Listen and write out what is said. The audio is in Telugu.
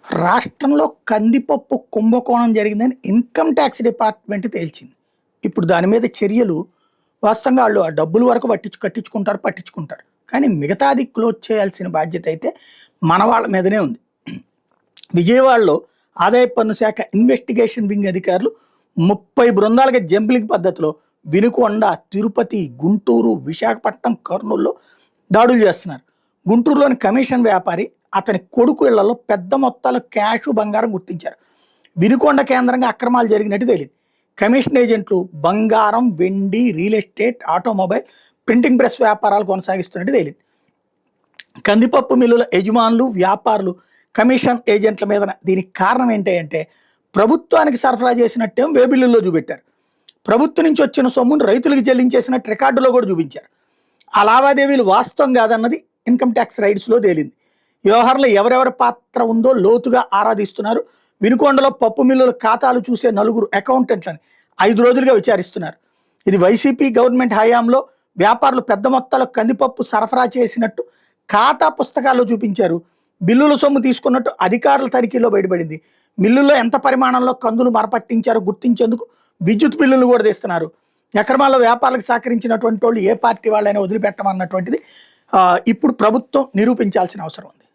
రాష్ట్రంలో కందిపప్పు కుంభకోణం జరిగిందని ఇన్కమ్ ట్యాక్స్ డిపార్ట్మెంట్ తేల్చింది. ఇప్పుడు దాని మీద చర్యలు వాస్తవంగా వాళ్ళు ఆ డబ్బుల వరకు పట్టించుకుంటారు. కానీ మిగతాది క్లోజ్ చేయాల్సిన బాధ్యత అయితే మన వాళ్ళ మీదనే ఉంది. విజయవాడలో ఆదాయ పన్ను శాఖ ఇన్వెస్టిగేషన్ వింగ్ అధికారులు 30 బృందాలుగా జంప్లింగ్ పద్ధతిలో వినుకొండ, తిరుపతి, గుంటూరు, విశాఖపట్నం, కర్నూలులో దాడులు చేస్తున్నారు. గుంటూరులోని కమిషన్ వ్యాపారి అతని కొడుకు ఇళ్లలో పెద్ద మొత్తాల క్యాష్, బంగారం గుర్తించారు. వినుకొండ కేంద్రంగా అక్రమాలు జరిగినట్టు తెలియదు. కమిషన్ ఏజెంట్లు బంగారం, వెండి, real estate, automobile, printing press వ్యాపారాలు కొనసాగిస్తున్నట్టు తెలియదు. కందిపప్పు మిల్లుల యజమానులు, వ్యాపారులు కమిషన్ ఏజెంట్ల మీద దీనికి కారణం ఏంటి అంటే ప్రభుత్వానికి సరఫరా చేసినట్టేమో వేబిల్లుల్లో చూపెట్టారు. ప్రభుత్వం నుంచి వచ్చిన సొమ్మును రైతులకు చెల్లించేసినట్టు రికార్డులో కూడా చూపించారు. ఆ లావాదేవీలు వాస్తవం కాదన్నది ఇన్కమ్ ట్యాక్స్ రైడ్స్లో తేలింది. వ్యవహారంలో ఎవరెవరి పాత్ర ఉందో లోతుగా ఆరాధిస్తున్నారు. వినుకొండలో పప్పు మిల్లుల ఖాతాలు చూసే 4 అకౌంటెంట్లని 5 రోజులుగా విచారిస్తున్నారు. ఇది వైసీపీ గవర్నమెంట్ హయాంలో వ్యాపారులు పెద్ద మొత్తాల్లో కందిపప్పు సరఫరా చేసినట్టు ఖాతా పుస్తకాల్లో చూపించారు. బిల్లుల సొమ్ము తీసుకున్నట్టు అధికారుల తనిఖీలో బయటపడింది. మిల్లుల్లో ఎంత పరిమాణంలో కందులు మరపట్టించారో గుర్తించేందుకు విద్యుత్ బిల్లులు కూడా తీస్తున్నారు. అక్రమాల్లో వ్యాపారులకు సహకరించినటువంటి వాళ్ళు ఏ పార్టీ వాళ్ళైనా వదిలిపెట్టమన్నటువంటిది ఇప్పుడు ప్రభుత్వం నిరూపించాల్సిన అవసరం ఉంది.